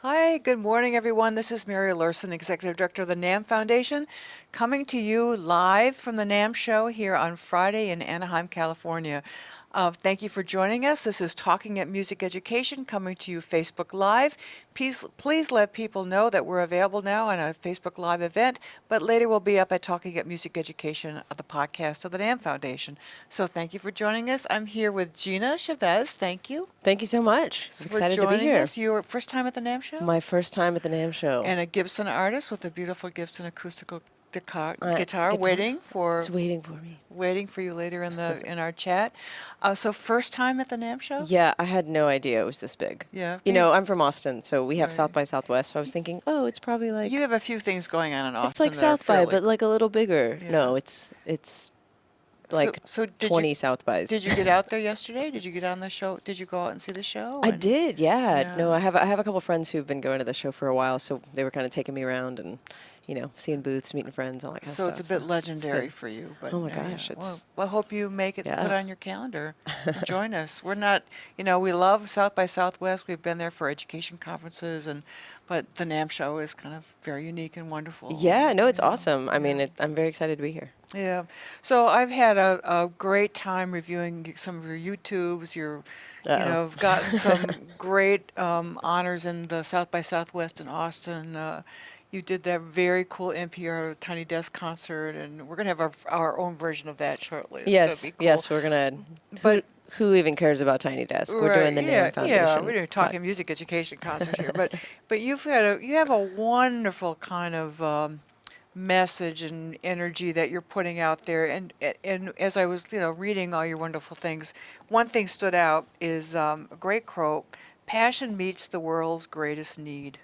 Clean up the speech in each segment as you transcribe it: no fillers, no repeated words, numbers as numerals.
Hi, good morning, everyone. This is Mary Larson, Executive Director of the NAMM Foundation, coming to you live from the NAMM Show here on Friday in Anaheim, California. Thank you for joining us. This is Talking at Music Education, coming to you Facebook Live. Please let people know that we're available now on a Facebook Live event, but later we'll be up at Talking at Music Education, the podcast of the NAMM Foundation. So thank you for joining us. I'm here with Gina Chavez. Thank you. Thank you so much. For Excited to be joining here. us. Your first time at the NAMM Show? My first time at the NAMM Show. And a Gibson artist with a beautiful Gibson acoustical guitar Guitar? waiting It's waiting for me. for you later in our chat. So first time at the NAMM Show? Yeah, I had no idea it was this big. Yeah. You know, I'm from Austin, so we have Right. South by Southwest. So I was thinking, oh, it's probably like You have a few things going on in Austin. it's like that are South by, fairly- but like a little bigger. Yeah. No, it's like so did 20 you, South bys. Did you get out there yesterday? Did you get on the show? Did you go out and see the show? I And- did, yeah. Yeah. No, I have a couple friends who've been going to the show for a while, so they were kind of taking me around and, you know, seeing booths, meeting friends, all that kind So of it's stuff. a bit legendary good. for you. But Oh my yeah, gosh, it's- well, hope you make it. Yeah. Put on your calendar. And join us. We're not, we love South by Southwest. We've been there for education conferences, but the NAMM Show is kind of very unique and wonderful. Yeah, no, it's awesome. I mean, I'm very excited to be here. Yeah. So I've had a great time reviewing some of your YouTubes. I've gotten some great honors in the South by Southwest in Austin. You did that very cool NPR Tiny Desk concert, and we're going to have our own version of that shortly. It's Yes, gonna be cool. yes, we're gonna. But- who even cares about Tiny Desk? We're doing the NAMM Foundation. Yeah, we're doing talking music education concert here. But you have a wonderful kind of message and energy that you're putting out there. And as I was reading all your wonderful things, one thing stood out is a great quote: "Passion meets the world's greatest need."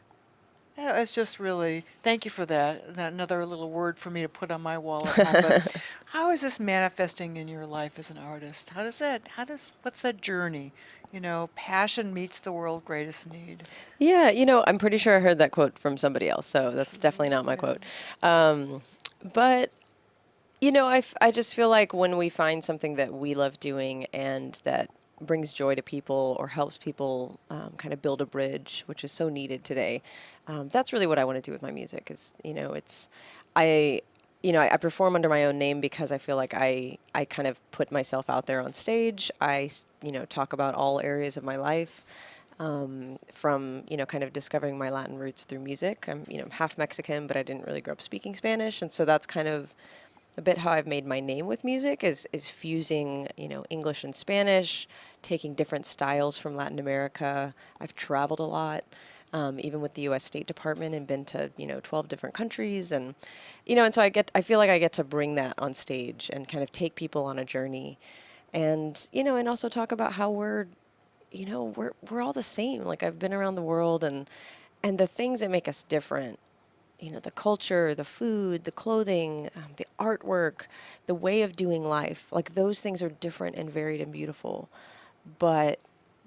Yeah, it's just really, thank you for that. Another little word for me to put on my wall at home. But how is this manifesting in your life as an artist? What's that journey? Passion meets the world's greatest need. Yeah, I'm pretty sure I heard that quote from somebody else, so that's definitely not my quote. But, I just feel like when we find something that we love doing and that brings joy to people or helps people kind of build a bridge, which is so needed today, that's really what I want to do with my music is, I perform under my own name because I feel like I kind of put myself out there on stage. I talk about all areas of my life, from, kind of discovering my Latin roots through music. I'm half Mexican, but I didn't really grow up speaking Spanish. And so that's kind of a bit how I've made my name with music is fusing, English and Spanish, taking different styles from Latin America. I've traveled a lot. Even with the U.S. State Department and been to, 12 different countries. And, and so I feel like I get to bring that on stage and kind of take people on a journey and, and also talk about how we're all the same. Like I've been around the world and the things that make us different, the culture, the food, the clothing, the artwork, the way of doing life, like those things are different and varied and beautiful. But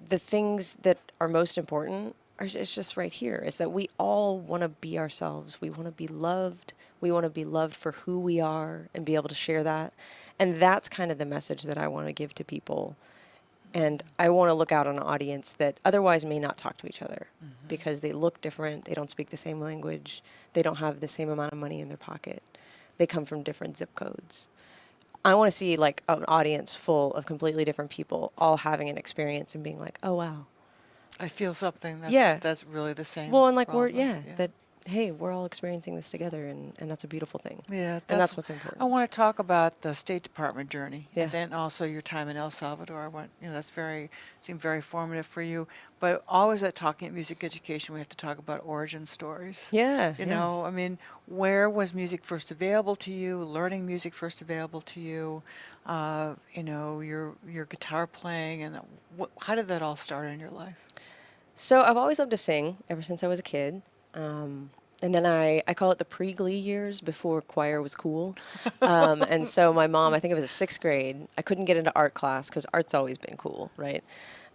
the things that are most important it's just right here, is that we all want to be ourselves. We want to be loved. We want to be loved for who we are and be able to share that. And that's kind of the message that I want to give to people. And I want to look out on an audience that otherwise may not talk to each other because they look different. They don't speak the same language. They don't have the same amount of money in their pocket. They come from different zip codes. I want to see like an audience full of completely different people all having an experience and being like, oh, wow. I feel something that's really the same. Well, and like for all of us, that, hey, we're all experiencing this together, and that's a beautiful thing. Yeah, and that's what's important. I want to talk about the State Department journey, Yeah. and then also your time in El Salvador. That's seemed very formative for you. But always at Talking at Music Education, we have to talk about origin stories. Yeah. I mean, where was music first available to you? Learning music first available to you? Your guitar playing, and how did that all start in your life? So I've always loved to sing ever since I was a kid. And then I call it the pre-Glee years before choir was cool. And so my mom, I think it was a 6th grade, I couldn't get into art class because art's always been cool, right?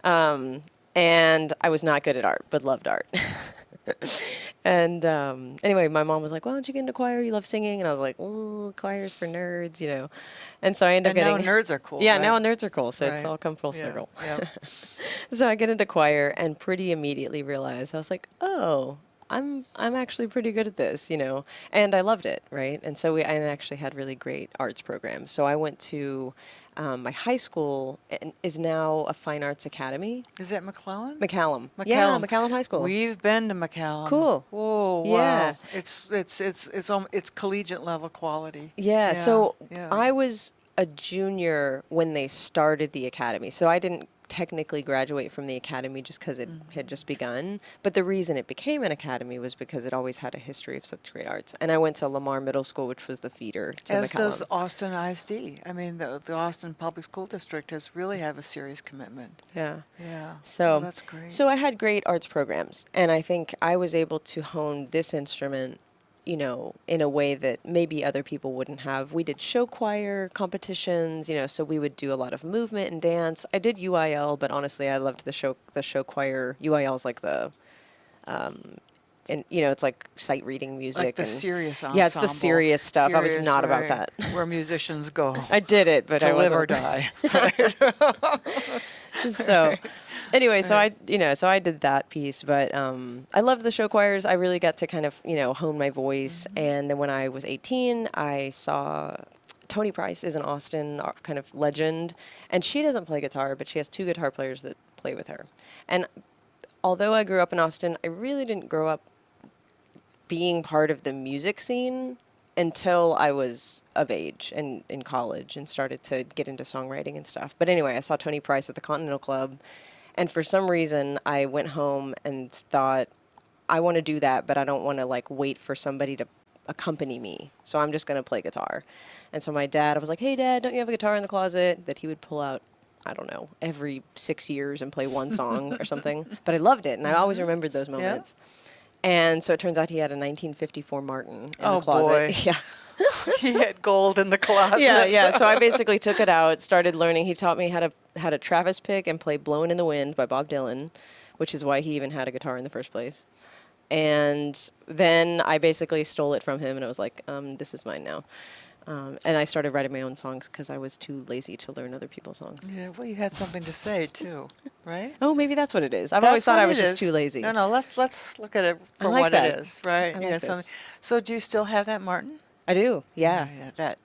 And I was not good at art, but loved art. And anyway, my mom was like, "Why don't you get into choir? You love singing." And I was like, "Oh, choir's for nerds, you know." And so I ended up And now getting. nerds are cool, Yeah, right? now nerds are cool. So it's Right. all come full Yeah. circle. Yeah. So I get into choir and pretty immediately realized I was like, "Oh, I'm actually pretty good at this, you know." And I loved it, right? And so I actually had really great arts programs. So I went to my high school is now a fine arts academy. Is that McClellan? McCallum. Yeah, McCallum. McCallum High School. We've been to McCallum. Cool. Oh, Yeah. wow. It's collegiate level quality. Yeah, so yeah. I was a junior when they started the academy. So I didn't technically graduate from the academy just because it had just begun. But the reason it became an academy was because it always had a history of such great arts. And I went to Lamar Middle School, which was the feeder to As McCallum. does Austin ISD. I mean, the Austin Public School District has really have a serious commitment. Yeah. Yeah. So Oh, that's great. So I had great arts programs, and I think I was able to hone this instrument, you know, in a way that maybe other people wouldn't have. We did show choir competitions, you know, so we would do a lot of movement and dance. I did UIL, but honestly, I loved the show choir. UIL is like the and you know, it's like sight reading music. Like the and serious ensemble. yeah, it's the serious stuff. I was Serious, not about right, that. Where musicians go I did it, but I to live or wasn't. die. So anyway, so I did that piece, but I loved the show choirs. I really got to kind of, you know, hone my voice. And then when I was 18, I saw Tony Price is an Austin kind of legend, and she doesn't play guitar, but she has two guitar players that play with her. And although I grew up in Austin, I really didn't grow up being part of the music scene until I was of age and in college and started to get into songwriting and stuff. But anyway, I saw Tony Price at the Continental Club, and for some reason I went home and thought, I want to do that, but I don't want to like wait for somebody to accompany me. So I'm just going to play guitar. And so my dad, I was like, "Hey Dad, don't you have a guitar in the closet?" That he would pull out, I don't know, every 6 years and play one song or something. But I loved it, and I always remembered those moments. And so it turns out he had a 1954 Martin in the closet. Boy. Yeah. He had gold in the closet. Yeah. So I basically took it out, started learning. He taught me how to Travis pick and play "Blowin' in the Wind" by Bob Dylan, which is why he even had a guitar in the first place. And then I basically stole it from him, and I was like, "This is mine now." And I started writing my own songs because I was too lazy to learn other people's songs. Yeah, well, you had something to say too, right? Oh, maybe that's what it is. I've That's always thought what I was it just is. too lazy. No, let's look at it for like what that. it is, right? I You like know, something. this. So do you still have that Martin? I do. Yeah.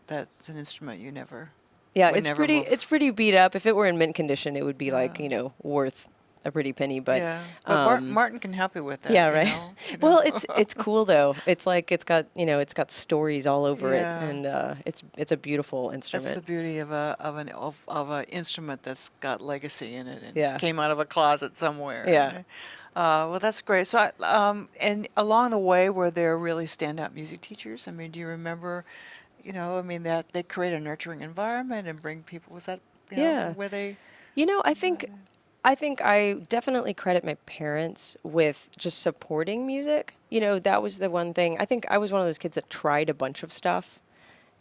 That's an instrument you never. Yeah, would it's never pretty. move. It's pretty beat up. If it were in mint condition, it would be like, Yeah. you know, worth a pretty penny. But Yeah, but Martin can help you with that. yeah, you right. know, you know? Well, it's cool though. It's like it's got stories all over Yeah. it, and it's a beautiful That's the instrument. beauty of an instrument that's got legacy in it and Yeah. came out of a closet somewhere. Yeah. right? Well, that's great. So, and along the way, were there really standout music teachers? I mean, do you remember? You know, I mean that they create a nurturing environment and bring people. Was that Yeah. where they? You know, I think I definitely credit my parents with just supporting music. You know, that was the one thing. I think I was one of those kids that tried a bunch of stuff,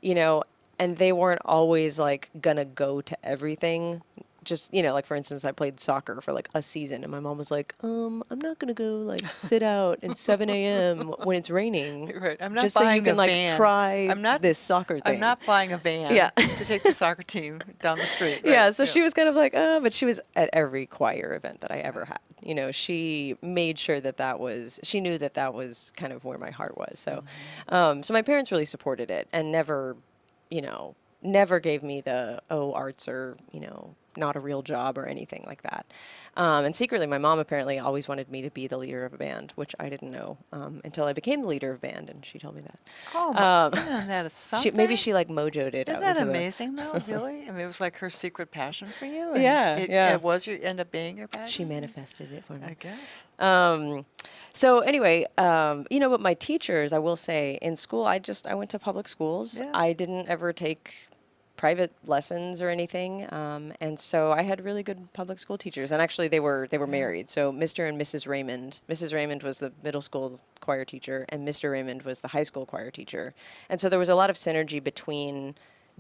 you know, and they weren't always like gonna go to everything. Just, you know, like for instance, I played soccer for like a season, and my mom was like, I'm not gonna go like sit out at 7 a.m. when it's raining. Right. I'm not just so you buying can a like van. try I'm not- this soccer thing. I'm not buying a van Yeah. to take the soccer team down the street. Yeah, right, so she was kind of like, but she was at every choir event that I ever had. You know, she made sure she knew that was kind of where my heart was. So, so my parents really supported it and never gave me the, arts are, not a real job or anything like that. And secretly, my mom apparently always wanted me to be the leader of a band, which I didn't know until I became the leader of band, and she told me that. Oh, isn't that something? Maybe she like mojoed it Isn't out. that into amazing, though? Really? I mean, it was like her secret passion for you. And Yeah, yeah. It was end up being your passion. She manifested it for me. I guess. So anyway, but my teachers, I will say, in school, I went to public schools. Yeah. I didn't ever take private lessons or anything, and so I had really good public school teachers. And actually, they were married. So Mr. and Mrs. Raymond. Mrs. Raymond was the middle school choir teacher, and Mr. Raymond was the high school choir teacher. And so there was a lot of synergy between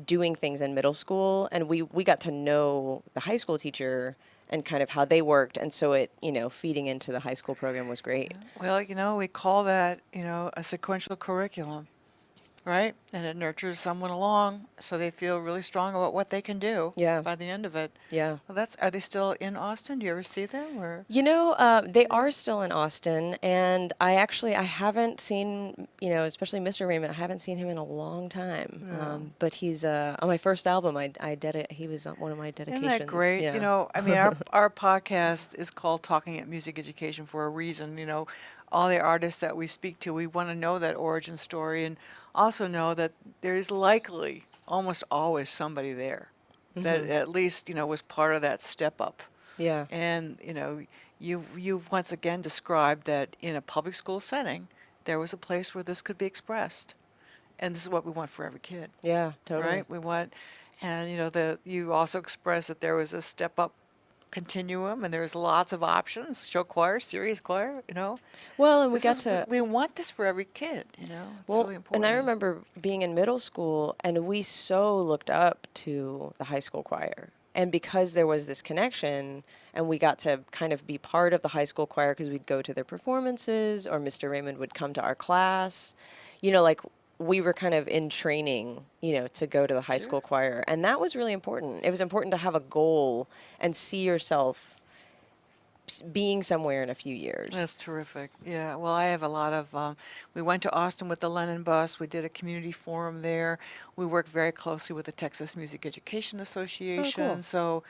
doing things in middle school, and we got to know the high school teacher and kind of how they worked. And so it, feeding into the high school program was great. Well, we call that, a sequential curriculum, right? And it nurtures someone along so they feel really strong about what they can do Yeah. by the end of it. Yeah. Well, are they still in Austin? Do you ever see them or? They are still in Austin, and I haven't seen, especially Mr. Raymond, I haven't seen him in a long time. Yeah. But he's on my first album. He was on one of my dedications. Isn't that great? Yeah. Our podcast is called Talking at Music Education for a reason. All the artists that we speak to, we want to know that origin story and also know that there is likely almost always somebody there that at least, was part of that step up. Yeah. And, you've once again described that in a public school setting, there was a place where this could be expressed. And this is what we want for every kid. Yeah, totally. Right? We want, and, you also expressed that there was a step up continuum and there's lots of options, show choir, serious choir, Well, and we want this for every kid, it's really important. And I remember being in middle school, and we so looked up to the high school choir. And because there was this connection, and we got to kind of be part of the high school choir because we'd go to their performances, or Mr. Raymond would come to our class, like we were kind of in training, to go to the high school choir. And that was really important. It was important to have a goal and see yourself being somewhere in a few years. That's terrific. Yeah. Well, I have a lot of, we went to Austin with the Lennon Bus. We did a community forum there. We work very closely with the Texas Music Education Association. Oh, cool. So,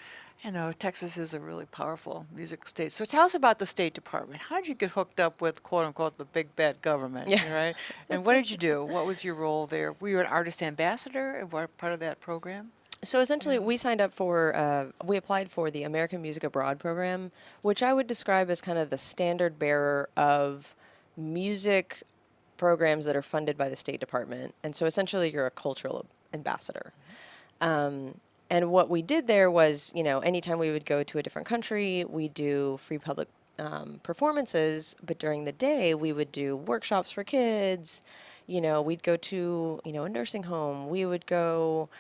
Texas is a really powerful music state. So tell us about the State Department. How did you get hooked up with, quote unquote, the big bad government, Yeah. right? And what did you do? What was your role there? Were you an artist ambassador and were part of that program? So essentially, we applied for the American Music Abroad program, which I would describe as kind of the standard bearer of music programs that are funded by the State Department. And so essentially, you're a cultural ambassador. And what we did there was, anytime we would go to a different country, we do free public performances, but during the day, we would do workshops for kids. We'd go to, a nursing home. We would go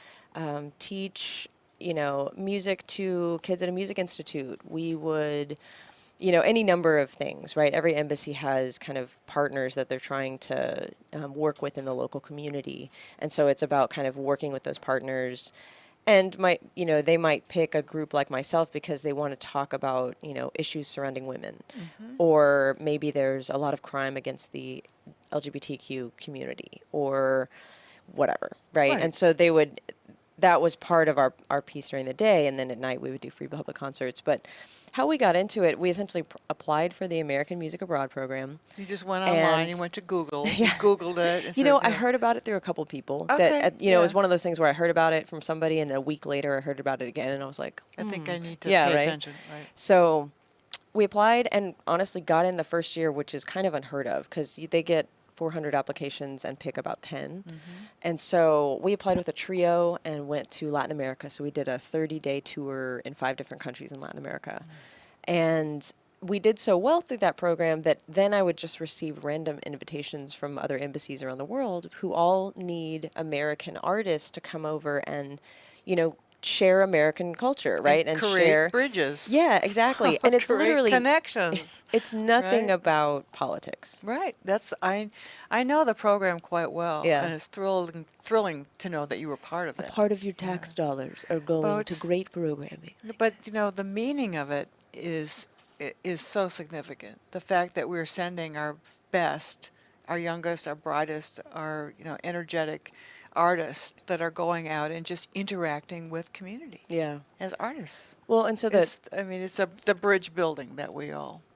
teach, music to kids at a music institute. We would, any number of things, right? Every embassy has kind of partners that they're trying to work with in the local community. And so it's about kind of working with those partners. And they might pick a group like myself because they want to talk about, issues surrounding women. Or maybe there's a lot of crime against the LGBTQ community or whatever, right? And so that was part of our piece during the day, and then at night we would do free public concerts. But how we got into it, we essentially applied for the American Music Abroad program. You just went online, you went to Google, you Googled it. And said, I heard about it through a couple people. Okay, It was one of those things where I heard about it from somebody, and a week later I heard about it again, and I was like, I think I need to pay attention. Right. So we applied and honestly got in the first year, which is kind of unheard of because they get 400 applications and pick about 10. And so we applied with a trio and went to Latin America. So we did a 30-day tour in 5 different countries in Latin America. And we did so well through that program that then I would just receive random invitations from other embassies around the world who all need American artists to come over and, share American culture, right? And create bridges. Yeah, exactly. And it's create literally connections. It's nothing right? about politics. Right. I know the program quite well. Yeah. And it's thrilling to know that you were part of that. Part of your tax dollars are going to great programming. But the meaning of it is so significant. The fact that we're sending our best, our youngest, our brightest, our energetic artists that are going out and just interacting with community. Yeah. As artists. Well, and so it's the bridge building that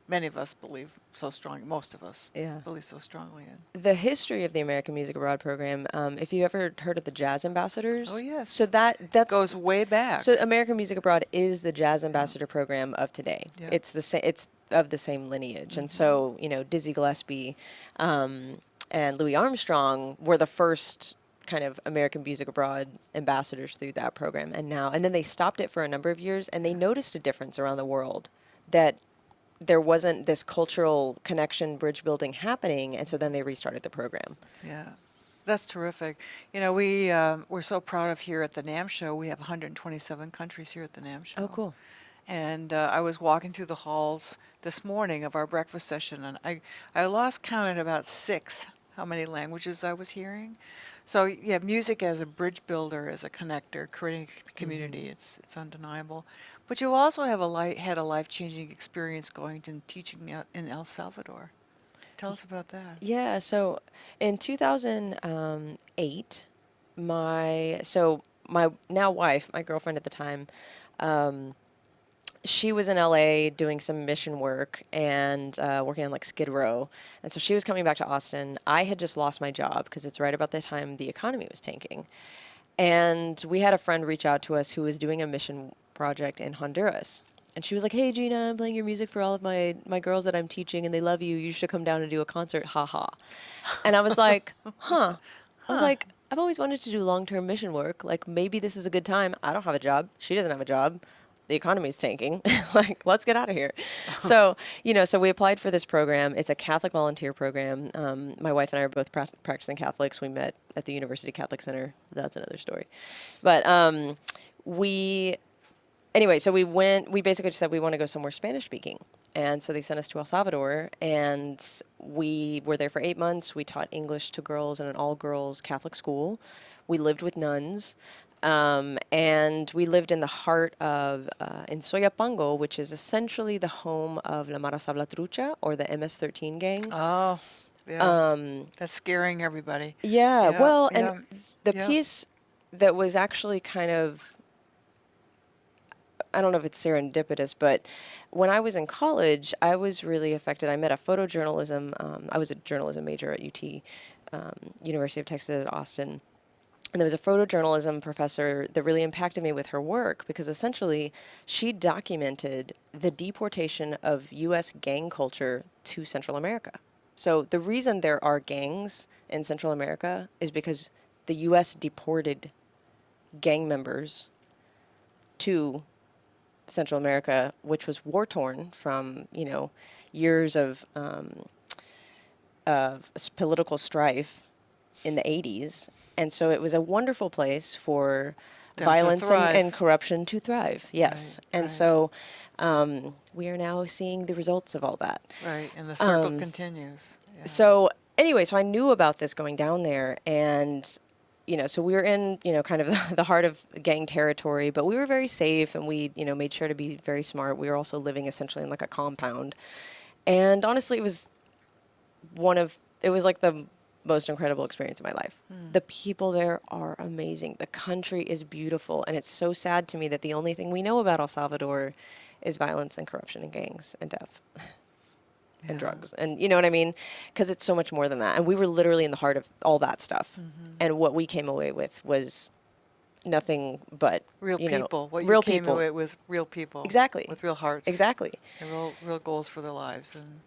many of us believe so strongly, most of us believe so strongly in. The history of the American Music Abroad program, if you ever heard of the Jazz Ambassadors. Oh, yes. So that goes way back. So American Music Abroad is the Jazz Ambassador program of today. Yeah. It's of the same lineage. And so, Dizzy Gillespie and Louis Armstrong were the first kind of American Music Abroad ambassadors through that program. And then they stopped it for a number of years, and they noticed a difference around the world that there wasn't this cultural connection, bridge building happening, and so then they restarted the program. Yeah, that's terrific. We're so proud of here at the NAMM Show. We have 127 countries here at the NAMM Show. Oh, cool. And I was walking through the halls this morning of our breakfast session, and I lost count at about six how many languages I was hearing. So yeah, music as a bridge builder, as a connector, creating a community, it's undeniable. But you also have had a life-changing experience going and teaching in El Salvador. Tell us about that. Yeah, so in 2008, my now wife, my girlfriend at the time, um, she was in LA doing some mission work and working on like Skid Row. And so she was coming back to Austin. I had just lost my job because it's right about the time the economy was tanking. And we had a friend reach out to us who was doing a mission project in Honduras. And she was like, "Hey, Gina, I'm playing your music for all of my girls that I'm teaching, and they love you. You should come down and do a concert, haha." And I was like, huh. I was like, I've always wanted to do long-term mission work. Like, maybe this is a good time. I don't have a job. She doesn't have a job. The economy's tanking. Like, let's get out of here. So, so we applied for this program. It's a Catholic volunteer program. My wife and I are both practicing Catholics. We met at the University Catholic Center. That's another story. But anyway, so we basically just said we want to go somewhere Spanish speaking. And so they sent us to El Salvador, and we were there for 8 months. We taught English to girls in an all-girls Catholic school. We lived with nuns. And we lived in the heart of, in Soyapango, which is essentially the home of La Mara Salvatrucha, or the MS-13 gang. Oh, yeah. That's scaring everybody. Yeah, Yeah, well, yeah, and the yeah. piece that was actually kind of, I don't know if it's serendipitous, but when I was in college, I was really affected. I met a photojournalism, I was a journalism major at UT, University of Texas at Austin. And there was a photojournalism professor that really impacted me with her work because essentially she documented the deportation of U.S. gang culture to Central America. So the reason there are gangs in Central America is because the U.S. deported gang members to Central America, which was war-torn from, years of political strife in the 80s. And so it was a wonderful place for Them to violence thrive. and corruption to thrive. Yes. Right, And right. so we are now seeing the results of all that. Right, and the circle continues. Yeah. So anyway, so I knew about this going down there, and so we were in kind of the heart of gang territory, but we were very safe, and we made sure to be very smart. We were also living essentially in like a compound, and honestly, it was like the most incredible experience of my life. The people there are amazing. The country is beautiful, and it's so sad to me that the only thing we know about El Salvador is violence and corruption and gangs and death. And drugs, and you know what I mean? Because it's so much more than that. And we were literally in the heart of all that stuff. And what we came away with was nothing but Real people. What real you came people. away with real people. Exactly. With real hearts. Exactly. And real goals for their lives, and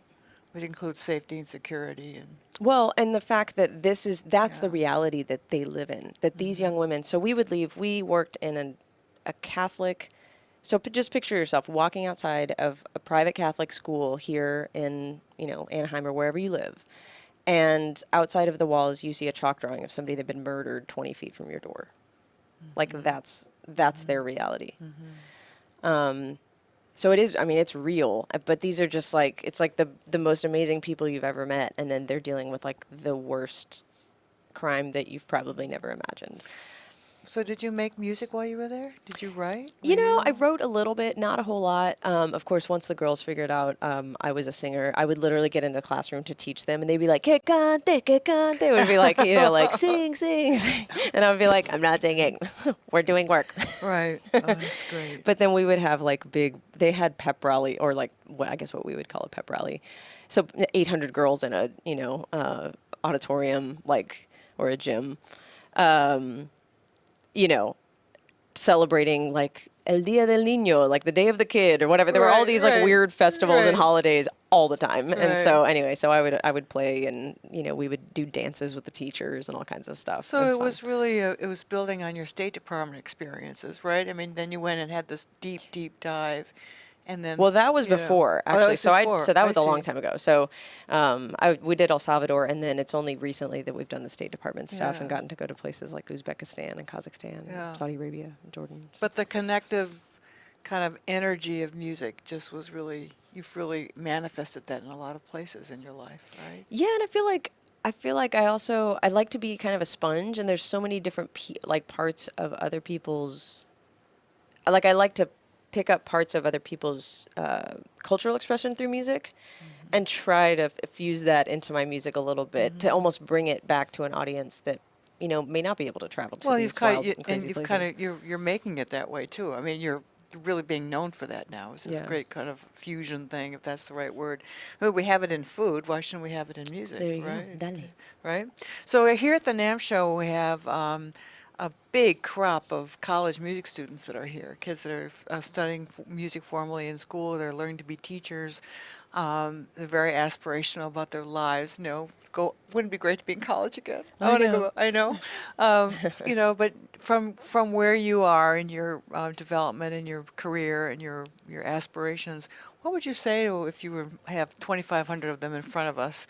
which includes safety and security and. Well, and the fact that that's the Yeah. reality that they live in, that these young women, so we would leave, we worked in a Catholic, so just picture yourself walking outside of a private Catholic school here in, Anaheim or wherever you live, and outside of the walls you see a chalk drawing of somebody that had been murdered 20 feet from your door. Like that's their reality. So it is, it's real, but these are just like, it's like the most amazing people you've ever met, and then they're dealing with like the worst crime that you've probably never imagined. So did you make music while you were there? Did you write? I wrote a little bit, not a whole lot. Of course, once the girls figured out I was a singer, I would literally get into the classroom to teach them, and they'd be like, que cante, que cante. They would be like, like, sing, sing, sing. And I would be like, I'm not singing. We're doing work. Right. Oh, that's great. But then we would have like they had pep rally, or like what we would call a pep rally. So 800 girls in a, auditorium, like, or a gym. Celebrating like El Día del Niño, like the Day of the Kid or whatever. There were all Right, these like right, weird festivals and right. holidays all the time. And Right. so anyway, so I would play, and we would do dances with the teachers and all kinds of stuff. So it fun. was really, it was building on your State Department experiences, right? I mean, then you went and had this deep, deep dive, and then. Well, that was before, Oh, that actually. was So before. that was I a long see. time ago. So we did El Salvador, and then it's only recently that we've done the State Department stuff and Yeah. gotten to go to places like Uzbekistan and Kazakhstan, Yeah. and Saudi Arabia, and Jordan. But the connective kind of energy of music just was really, you've really manifested that in a lot of places in your life, right? Yeah, and I feel like I like to be kind of a sponge, and there's so many different like parts of other people's, like I like to pick up parts of other people's cultural expression through music, and try to fuse that into my music a little bit to almost bring it back to an audience that may not be able to travel to Well, these wild and and crazy you've places. kind of you're making it that way too. I mean, you're really being known for that now. It's this Yeah. great kind of fusion thing, if that's the right word. Well, we have it in food. Why shouldn't we have it in music? There you go. Right. Dale. Right. So here at the NAMM Show, we have a big crop of college music students that are here. Kids that are studying music formally in school. They're learning to be teachers. They're very aspirational about their lives. Wouldn't it be great to be in college again? I want to go. I know. But from where you are in your development and your career and your aspirations, what would you say to if you have 2,500 of them in front of us?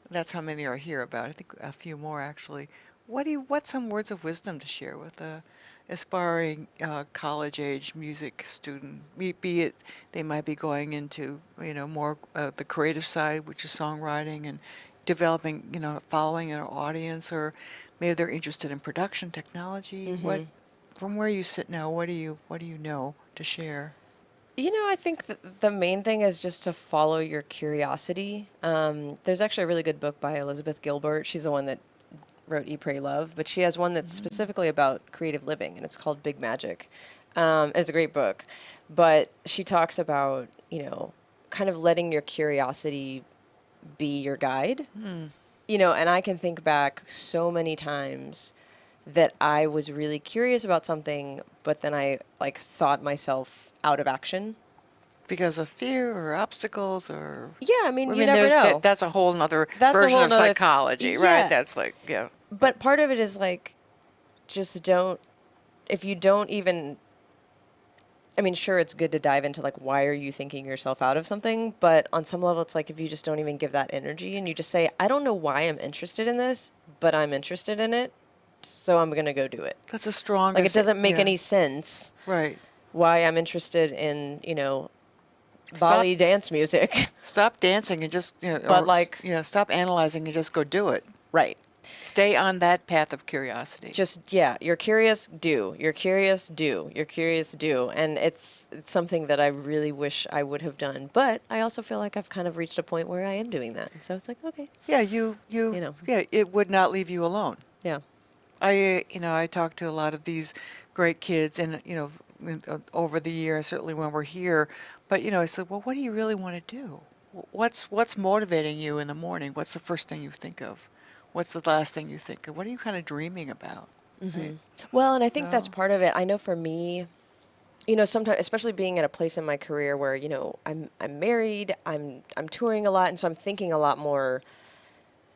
That's how many are here. About I think a few more actually. What's some words of wisdom to share with a aspiring college-age music student? Be it they might be going into more the creative side, which is songwriting and developing, following an audience, or maybe they're interested in production technology. From where you sit now, what do you know to share? I think the main thing is just to follow your curiosity. There's actually a really good book by Elizabeth Gilbert. She's the one that wrote Eat, Pray, Love, but she has one that's specifically about creative living, and it's called Big Magic. It's a great book, but she talks about, kind of letting your curiosity be your guide. And I can think back so many times that I was really curious about something, but then I thought myself out of action. Because of fear or obstacles or... Yeah, I mean, you never know. That's a whole nother That's a version whole of nother psychology, yeah. right? That's yeah. But part of it is just don't, if you don't even, I mean, sure, it's good to dive into why are you thinking yourself out of something? But on some level, it's if you just don't even give that energy and you just say, I don't know why I'm interested in this, but I'm interested in it, so I'm going to go do it. That's a strong... It doesn't make any sense. Right. Why I'm interested in, Bali dance music. Stop dancing and just, But stop analyzing and just go do it. Right. Stay on that path of curiosity. You're curious, do. You're curious, do. You're curious, do. And it's something that I really wish I would have done. But I also feel like I've kind of reached a point where I am doing that. And so it's okay. Yeah, yeah, it would not leave you alone. Yeah. I talk to a lot of these great kids and, over the years, certainly when we're here, but, I said, well, what do you really want to do? What's motivating you in the morning? What's the first thing you think of? What's the last thing you think of? What are you kind of dreaming about? Right? Well, and I think that's part of it. I know for me, sometimes, especially being at a place in my career where, I'm married, I'm touring a lot, and so I'm thinking a lot more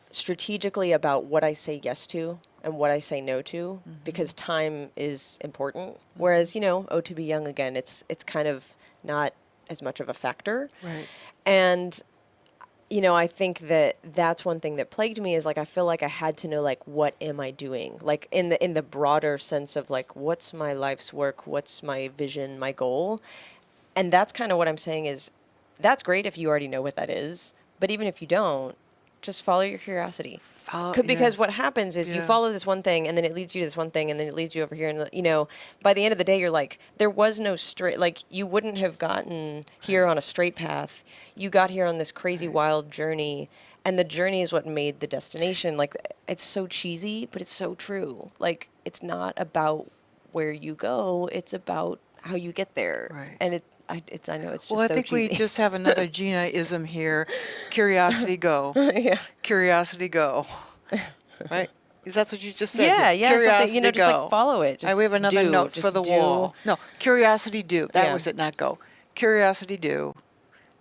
strategically about what I say yes to and what I say no to, because time is important. Whereas, oh, to be young again, it's kind of not as much of a factor. Right. And I think that's one thing that plagued me is I feel like I had to know what am I doing? In the broader sense of what's my life's work, what's my vision, my goal. And that's kind of what I'm saying is that's great if you already know what that is, but even if you don't, just follow your curiosity. Because what happens is you follow this one thing and then it leads you to this one thing and then it leads you over here. And, by the end of the day, you're there was no straight, you wouldn't have gotten here on a straight path. You got here on this crazy, wild journey. And the journey is what made the destination. It's so cheesy, but it's so true. It's not about where you go. It's about how you get there. Right. And I know it's just Well, I so think cheesy. we just have another Gina-ism here. Curiosity, go. Yeah. Curiosity, go. Right? Is that what you just said? Yeah, yeah. Curiosity, Just go. follow it. We have another note for the wall. No, curiosity, do. That was it, not go. Curiosity, do.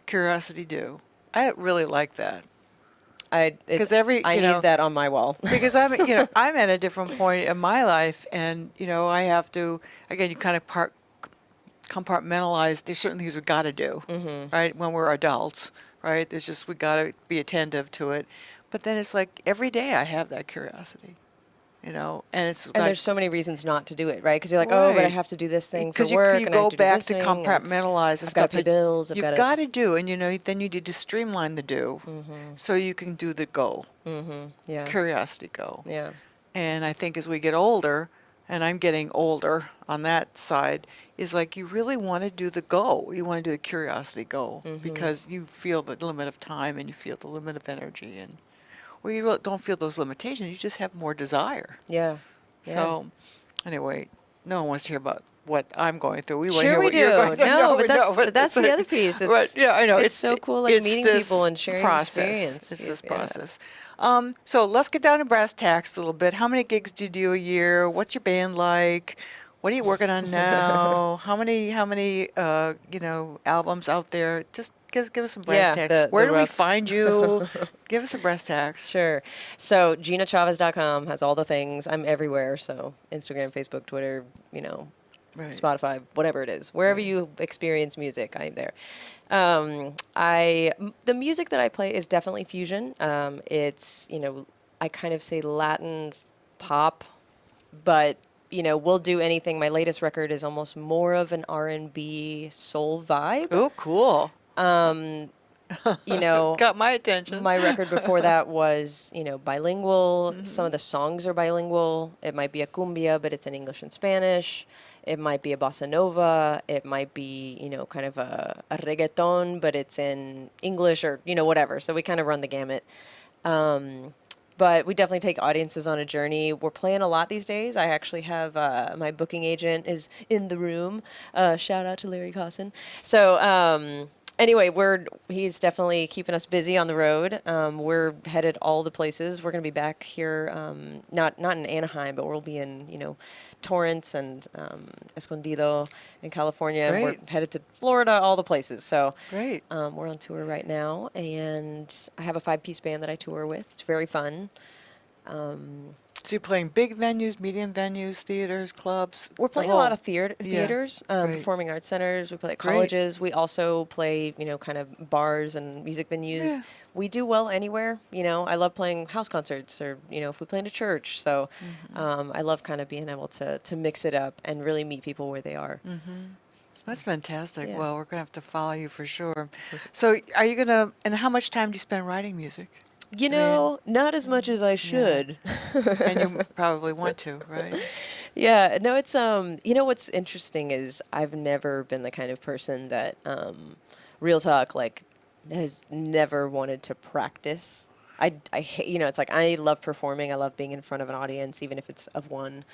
Curiosity, do. I really like that. I need that on my wall. Because I'm at a different point in my life, and I have to, again, you kind of compartmentalize. There's certain things we got to do, right? When we're adults, right? There's just we got to be attentive to it. But then it's every day I have that curiosity. you know, and it's And like, there's so many reasons not to do it, right? Because you're like, oh, but I right. have to do this thing for Because work, you and I have go to do back this to thing, and compartmentalize the I've got to stuff pay that bills. I've you've got got to. to do, and you know, then you need to streamline the do, so you can do the go, Yeah. curiosity go. Yeah. And I think as we get older, and I'm getting older on that side, is like you really want to do the go. You want to do the curiosity go because you feel the limit of time and you feel the limit of energy, and or you don't feel those limitations. You just have more desire. Yeah. Yeah. So, anyway, no one wants to hear about what I'm going through. We want to Sure hear we what you're going do. through. No, we but that's know, but that's it's the like- other piece. but yeah, I know. It's so cool, like it's meeting this people and sharing process. experience. It's this Yeah. process. So let's get down to brass tacks a little bit. How many gigs do you do a year? What's your band like? What are you working on now? How many albums out there? Just give us some brass Yeah, tacks. Where the do we rough. find you? Give us some brass tacks. Sure. So GinaChavez.com has all the things. I'm everywhere. So Instagram, Facebook, Twitter, Right. Spotify, whatever it is, wherever Right. you experience music, I'm there. The music that I play is definitely fusion. It's I kind of say Latin pop, but we'll do anything. My latest record is almost more of an R&B soul vibe. Oh, cool. You know, Got my attention. my record before that was, bilingual. Some of the songs are bilingual. It might be a cumbia, but it's in English and Spanish. It might be a bossa nova. It might be, kind of a reggaeton, but it's in English or, whatever. So we kind of run the gamut. But we definitely take audiences on a journey. We're playing a lot these days. I actually have my booking agent is in the room. Shout out to Larry Cosson. So anyway, he's definitely keeping us busy on the road. We're headed all the places. We're going to be back here, not in Anaheim, but we'll be in Torrance and Escondido in California. And we're Great. headed to Florida, all the places. So Great. we're on tour right now, and I have a 5-piece band that I tour with. It's very fun. So you're playing big venues, medium venues, theaters, clubs? We're playing a lot of theaters, Great. performing arts centers. We play at Great. colleges. We also play, kind of bars and music venues. Yeah. We do well anywhere. I love playing house concerts or, if we play in a church. So I love kind of being able to mix it up and really meet people where they are. That's fantastic. Yeah. Well, we're going to have to follow you for sure. So are you going to, and how much time do you spend writing music? Not as much as I should. And you probably want to, right? Yeah, no, it's what's interesting is I've never been the kind of person that real talk like has never wanted to practice. I hate, it's like I love performing. I love being in front of an audience, even if it's of one.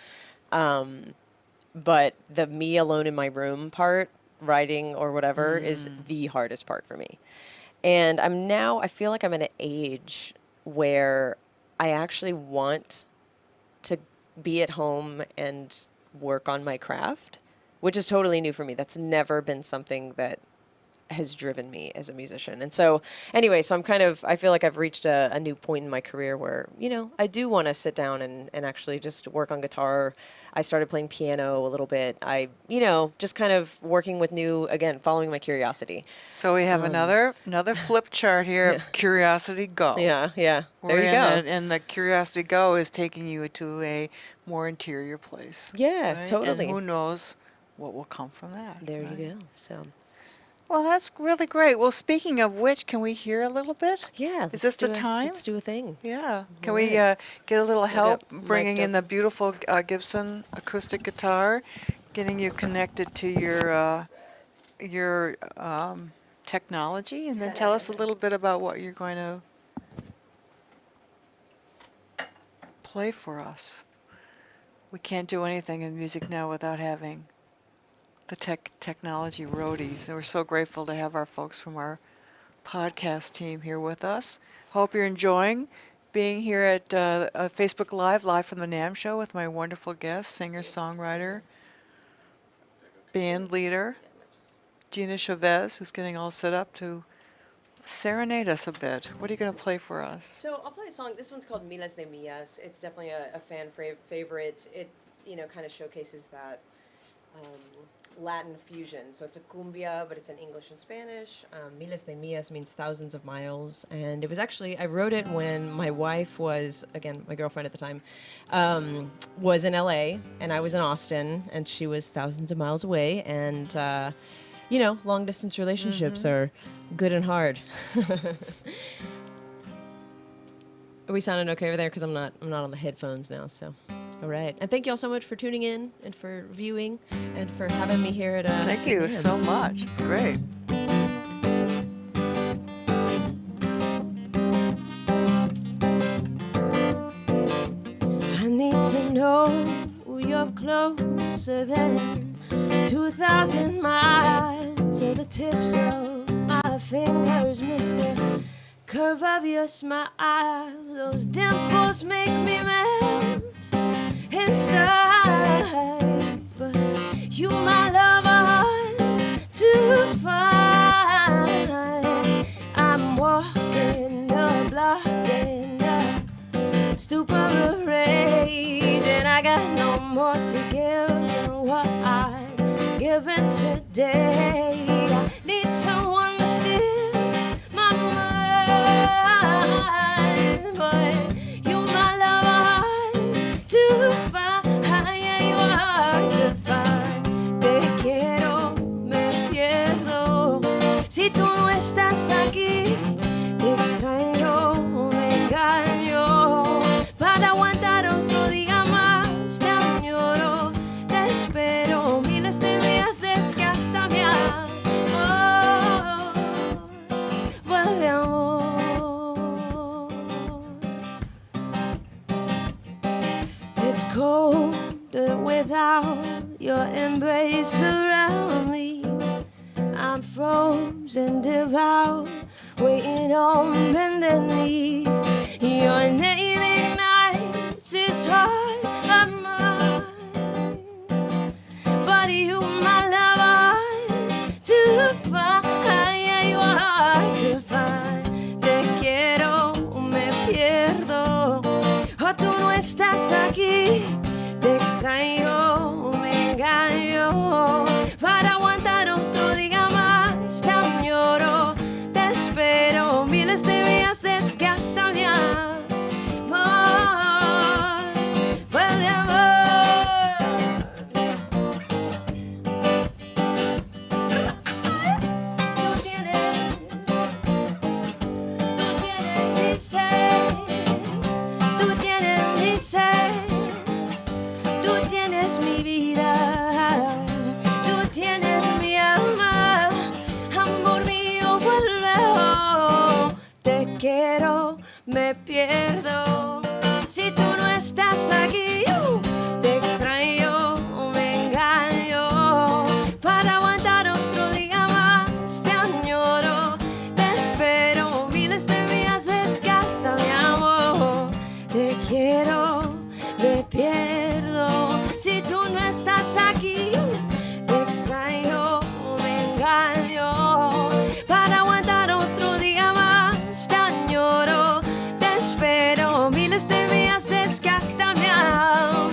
But the me alone in my room part, writing or whatever, is the hardest part for me. And I feel like I'm at an age where I actually want to be at home and work on my craft, which is totally new for me. That's never been something that has driven me as a musician. And so anyway, I feel like I've reached a new point in my career where, I do want to sit down and actually just work on guitar. I started playing piano a little bit. Just kind of working with following my curiosity. So we have another flip chart here of Curiosity Go. Yeah. There We're you go. And the Curiosity Go is taking you to a more interior place. Yeah, right? totally. And who knows what will come from that. There right? you go. So Well, that's really great. Well, speaking of which, can we hear a little bit? yeah. Is this the time? Let's do a thing. Yeah. Can All we right. get a little help mic'd bringing in up. the beautiful Gibson acoustic guitar, getting you connected to your technology, and then tell us a little bit about what you're going to play for us. We can't do anything in music now without having the technology roadies, and we're so grateful to have our folks from our podcast team here with us. Hope you're enjoying being here at Facebook live from the NAMM Show with my wonderful guest, singer-songwriter, band leader, Gina Chavez, who's getting all set up to serenade us a bit. What are you going to play for us? So I'll play a song. This one's called Millas de Millas. It's definitely a fan favorite. It, kind of showcases that Latin fusion. So it's a cumbia, but it's in English and Spanish. Miles de millas means thousands of miles. And it was actually, I wrote it when my wife was, again, my girlfriend at the time, was in LA and I was in Austin and she was thousands of miles away. And, you know, long distance relationships are good and hard. Are we sounding okay over there? Because I'm not on the headphones now, so. All right. And thank you all so much for tuning in and for viewing and for having me here at Thank you NAMM. so much. It's great. I need to know you're closer than 2,000 miles. Or the tips of my fingers miss the curve of your smile. Those dimples make me melt inside, but you, my lover, hard to find. I'm walking the block in a stupor of rage, and I got no more to give than what I've given today. I need someone to steal my mind, but you, my lover, to find, yeah, you are hard to find. Te quiero, me pierdo. Si tú no estás aquí, te extraño, me engaño. Para aguantar otro día más, te añoro, te espero. Miles de días desgasta mi amor. Vuelve, amor. It's cold without your embrace around me. I'm frozen, devout, waiting on bended knee. Your name ignites this heart of mine, but you, my lover, to find, yeah, you are hard to find. Te quiero, me pierdo. Oh, tú no estás aquí, te extraño, me engaño. Para aguantar otro día más, te añoro, te espero. Miles de días desgasta mi amor. Vuelve, amor. Tú tienes mi ser, tú tienes mi ser. Tú tienes mi vida, tú tienes mi alma, amor mío, vuelve, oh. Te quiero, me pierdo. Si tú no estás aquí, te extraño, me engaño. Para aguantar otro día más, te añoro, te espero. Miles de días desgasta mi amor. Te quiero, me pierdo. Si tú no estás aquí, te extraño, me engaño. Para aguantar otro día más, te añoro, te espero. Miles de días desgasta mi amor.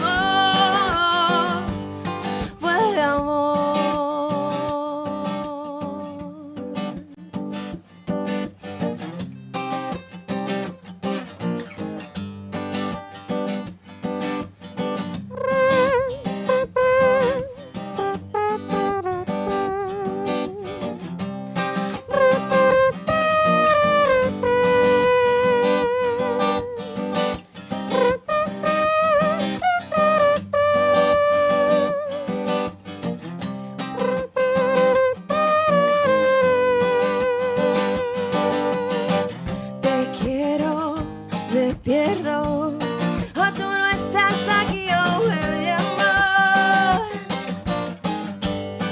Vuelve, amor. Te quiero, me pierdo. Oh, tú no estás aquí, oh, vuelve, amor.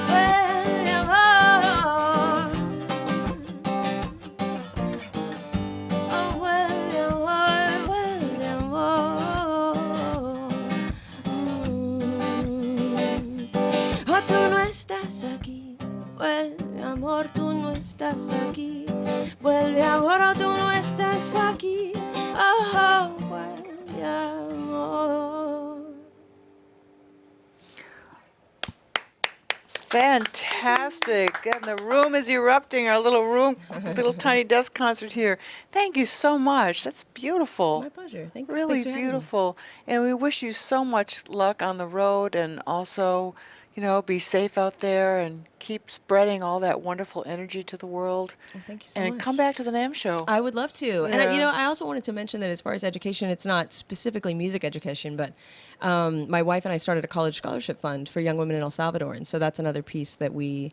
Vuelve, amor. Oh, vuelve, amor, vuelve, amor. Oh, tú no estás aquí. Vuelve, amor, tú no estás aquí. Vuelve, amor, oh, tú no estás aquí. Oh, vuelve, amor. Fantastic. And the room is erupting, our little tiny desk concert here. Thank you so much. That's beautiful. My pleasure. Thanks. Really Thanks for having me. beautiful. And we wish you so much luck on the road, and also, be safe out there and keep spreading all that wonderful energy to the world. Well, thank you so And much. come back to the NAMM Show. I would love to. And, Yeah. I also wanted to mention that as far as education, it's not specifically music education, but my wife and I started a college scholarship fund for young women in El Salvador. And so that's another piece that we've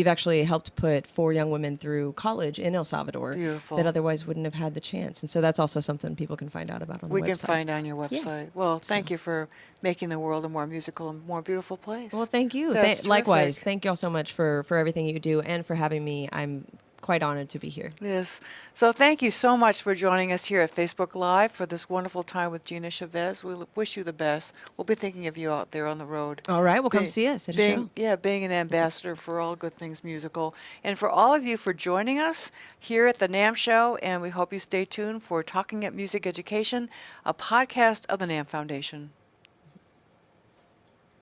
actually helped put 4 young women through college in El Salvador Beautiful. that otherwise wouldn't have had the chance. And so that's also something people can find out about on the We website. can find on your Yeah. website. Well, thank you for making the world a more musical and more beautiful place. Well, thank you. That's Likewise. terrific. Thank you all so much for everything you do and for having me. I'm quite honored to be here. Yes. So thank you so much for joining us here at Facebook Live for this wonderful time with Gina Chavez. We wish you the best. We'll be thinking of you out there on the road. All right. Well, come Be- see us at a being, show. Yeah, being an ambassador for all good things musical. And for all of you for joining us here at the NAMM Show, and we hope you stay tuned for Talking at Music Education, a podcast of the NAMM Foundation.